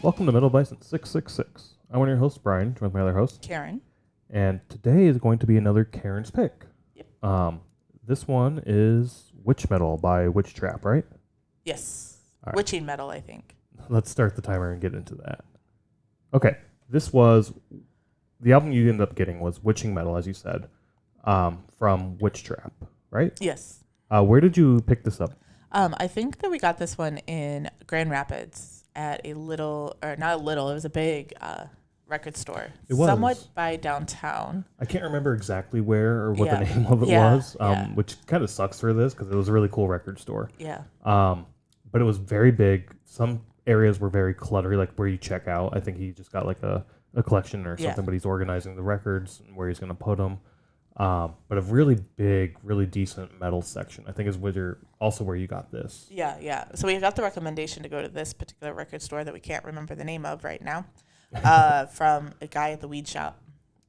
Welcome to MetalVice 666. I'm one of your hosts, Brian, joined with my other host, Karen. and today is going to be another Karen's pick. Yep. This one is Witch Metal by Witchtrap, right? Yes. All right. Witching metal, I think. Let's start the timer and get into that. Okay, this was the album you ended up getting was Witching Metal, as you said, from Witchtrap, right? Yes. Where did you pick this up? I think that we got this one in Grand Rapids at a little, or not a little, it was a big record store. It was. Somewhat by downtown. I can't remember exactly where or what Yeah. the name of it Yeah, was, yeah. which kind of sucks for this because it was a really cool record store. Yeah. But it was very big. Some areas were very cluttery, like where you check out. I think he just got like a collection or Yeah. something, but he's organizing the records and where he's going to put them. But a really big, really decent metal section, I think, is also where you got this. Yeah. So we got the recommendation to go to this particular record store that we can't remember the name of right now from a guy at the weed shop.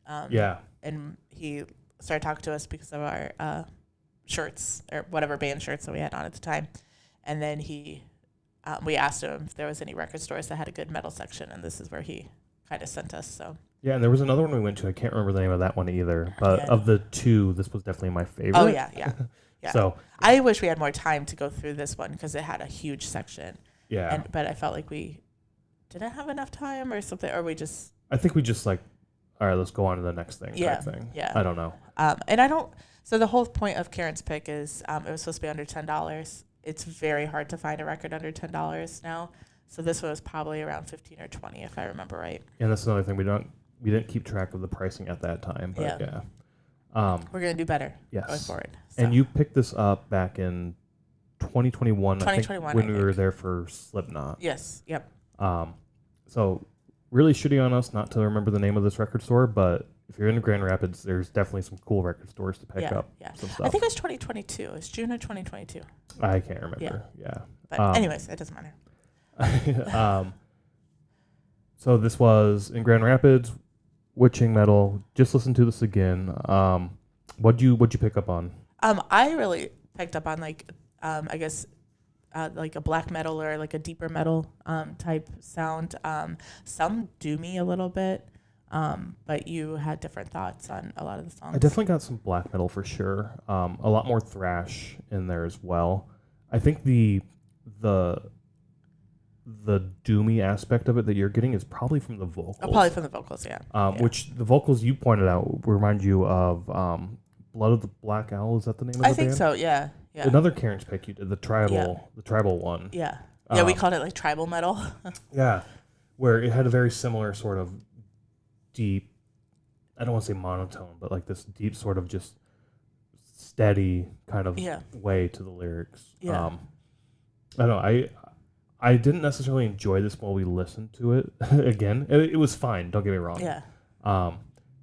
And he started talking to us because of our shirts or whatever band shirts that we had on at the time. And then we asked him if there was any record stores that had a good metal section, and this is where he kind of sent us. So. Yeah, and there was another one we went to. I can't remember the name of that one either. But of the two, this was definitely my favorite. Oh, yeah. So I wish we had more time to go through this one because it had a huge section. Yeah. But I felt like we didn't have enough time or something, or we just... I think we just all right, let's go on to the next thing type thing. Yeah. I don't know. And I don't... So the whole point of Karen's pick is it was supposed to be under $10. It's very hard to find a record under $10 now. So this one was probably around 15 or 20, if I remember right. And that's another thing we didn't keep track of the pricing at that time, but yeah. We're going to do better yes. going forward. So. And you picked this up back in 2021, I think, when we were there for Slipknot. Yes, yep. So really shitty on us not to remember the name of this record store, but if you're in Grand Rapids, there's definitely some cool record stores to pick up some stuff. I think it was 2022. It was June of 2022. I can't remember. Yeah. But anyways, it doesn't matter. So this was in Grand Rapids, Witching Metal. Just listen to this again. What'd you pick up on? I really picked up on like a black metal or like a deeper metal type sound. Some doomy a little bit, but you had different thoughts on a lot of the songs. I definitely got some black metal for sure. A lot more thrash in there as well. I think the doomy aspect of it that you're getting is probably from the vocals. Oh, probably from the vocals, yeah. Which the vocals you pointed out remind you of Blood of the Black Owl. Is that the name of the band? I think so, yeah. Another Karen's pick you did, the tribal one. Yeah. We called it like tribal metal. Yeah, where it had a very similar sort of deep, I don't want to say monotone, but like this deep sort of just steady kind of way to the lyrics. Yeah. I don't know. I didn't necessarily enjoy this while we listened to it again. It was fine. Don't get me wrong. Yeah.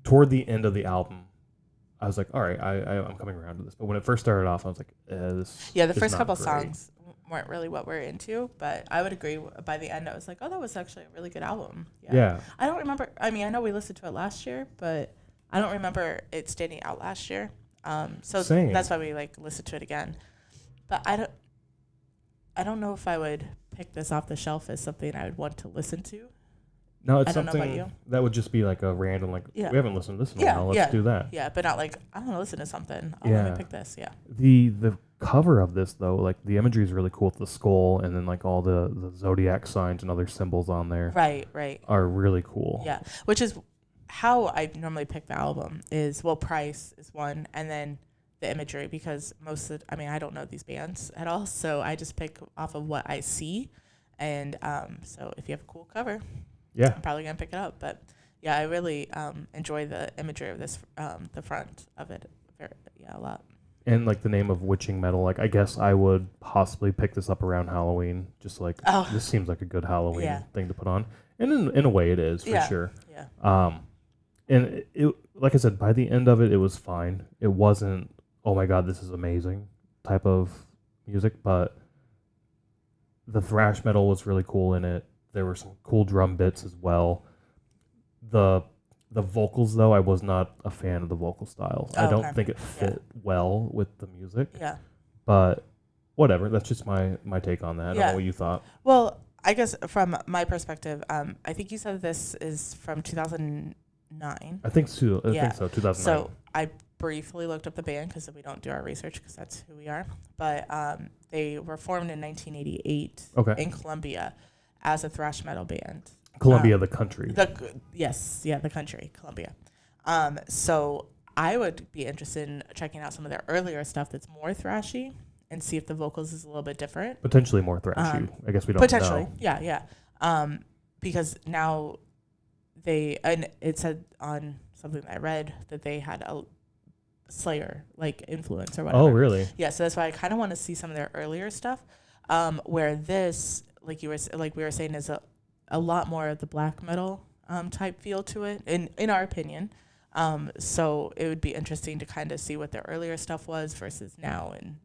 Toward the end of the album, I was like, all right, I'm coming around to this. But when it first started off, I was like, this. Yeah, the first not couple great. songs weren't really what we're into, but I would agree. By the end, I was like, oh, that was actually a really good album. Yeah. I don't remember. I mean, I know we listened to it last year, but I don't remember it standing out last year. So Same. That's why we listened to it again. But I don't know if I would pick this off the shelf as something I would want to listen to. No, it's I don't know something about you. that would just be like a random, we haven't listened to this in a while. Let's do that. Yeah, but not like, I want to listen to something. Let me pick this. Yeah. The cover of this, though, like the imagery is really cool with the skull and then like all the zodiac signs and other symbols on there. Right. Are really cool. Yeah, which is how I normally pick the album is, price is one, and then the imagery, because I don't know these bands at all, so I just pick off of what I see, and so if you have a cool cover, I'm probably gonna pick it up. But yeah, I really enjoy the imagery of this, the front of it, a lot. And like the name of Witching Metal, like I guess I would possibly pick this up around Halloween, just like this seems like a good Halloween thing to put on, and in a way it is for sure. Yeah. And it, like I said, by the end of it, it was fine. It wasn't, oh my God, this is amazing type of music, but the thrash metal was really cool in it. There were some cool drum bits as well. The vocals, though, I was not a fan of the vocal style. I don't think it fit well with the music. Yeah. But whatever, that's just my take on that. I don't know what you thought. Well, I guess from my perspective, I think you said this is from 2009. I think so. I think so. 2009. So I briefly looked up the band because we don't do our research because that's who we are. But they were formed in 1988 in Colombia as a thrash metal band. Colombia, the country. The country, Colombia. So I would be interested in checking out some of their earlier stuff that's more thrashy and see if the vocals is a little bit different. Potentially more thrashy. I guess we don't know. Yeah. Because now and it said on something that I read that they had a Slayer like influence or whatever. Oh, really? Yeah, so that's why I kind of want to see some of their earlier stuff. Where this, like we were saying, is a lot more of the black metal type feel to it, in our opinion. So it would be interesting to kind of see what their earlier stuff was versus now, and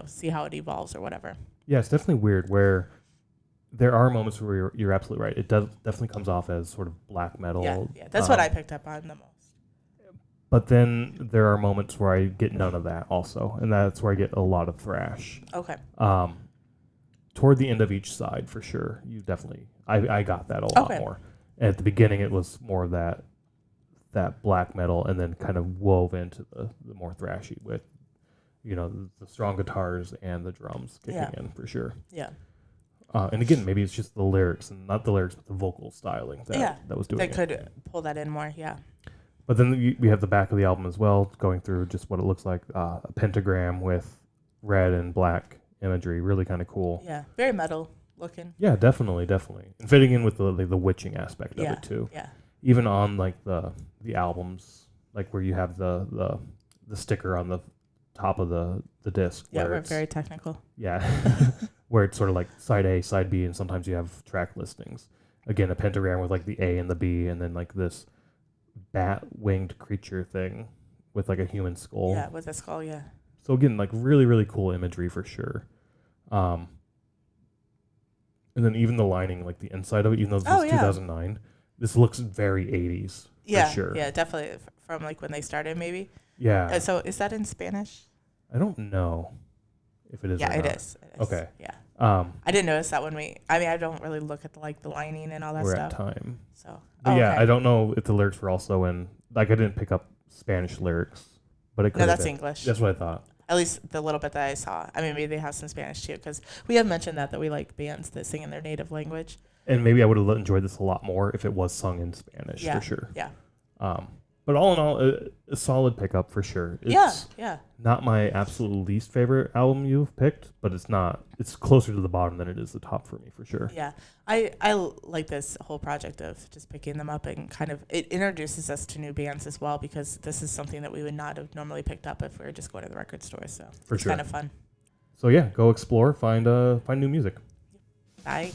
see how it evolves or whatever. Yeah, it's definitely weird where there are moments where you're absolutely right. It definitely comes off as sort of black metal. Yeah, that's what I picked up on the most. But then there are moments where I get none of that also, and that's where I get a lot of thrash. Okay. Toward the end of each side, for sure, you definitely I got that a lot more. At the beginning, it was more of that black metal, and then kind of wove into the more thrashy with, the strong guitars and the drums kicking in for sure. Yeah. And again, maybe it's just the lyrics, and not the lyrics, but the vocal styling that was doing it. That could pull that in more, yeah. But then we have the back of the album as well, going through just what it looks like, a pentagram with red and black imagery, really kind of cool. Yeah, very metal looking. Yeah, definitely. And fitting in with the witching aspect of it too. Yeah. Even on like the albums, like where you have the sticker on the top of the disc. Yeah, we're very technical. Yeah, where it's sort of like side A, side B, and sometimes you have track listings. Again, a pentagram with like the A and the B, and then like this bat-winged creature thing with like a human skull. Yeah, with a skull, yeah. So again, like really, really cool imagery for sure. And then even the lining, like the inside of it, even though this is 2009, this looks very 80s. Yeah, for sure. Yeah, definitely from like when they started, maybe. Yeah. So is that in Spanish? I don't know if it is. Yeah, or not. it is. Okay. Yeah. I didn't notice that when I don't really look at the lining and all that we're stuff. We're at time. So. But I don't know if the lyrics were also in. Like, I didn't pick up Spanish lyrics, but it could. No, that's been. English. That's what I thought. At least the little bit that I saw. I mean, maybe they have some Spanish too, because we have mentioned that we like bands that sing in their native language. And maybe I would have enjoyed this a lot more if it was sung in Spanish, for sure. Yeah. But all in all, a solid pickup for sure. It's not my absolute least favorite album you've picked, but it's not. It's closer to the bottom than it is the top for me, for sure. Yeah. I like this whole project of just picking them up, and kind of it introduces us to new bands as well, because this is something that we would not have normally picked up if we were just going to the record store. So it's kind of fun. So yeah, go explore, find new music. Bye.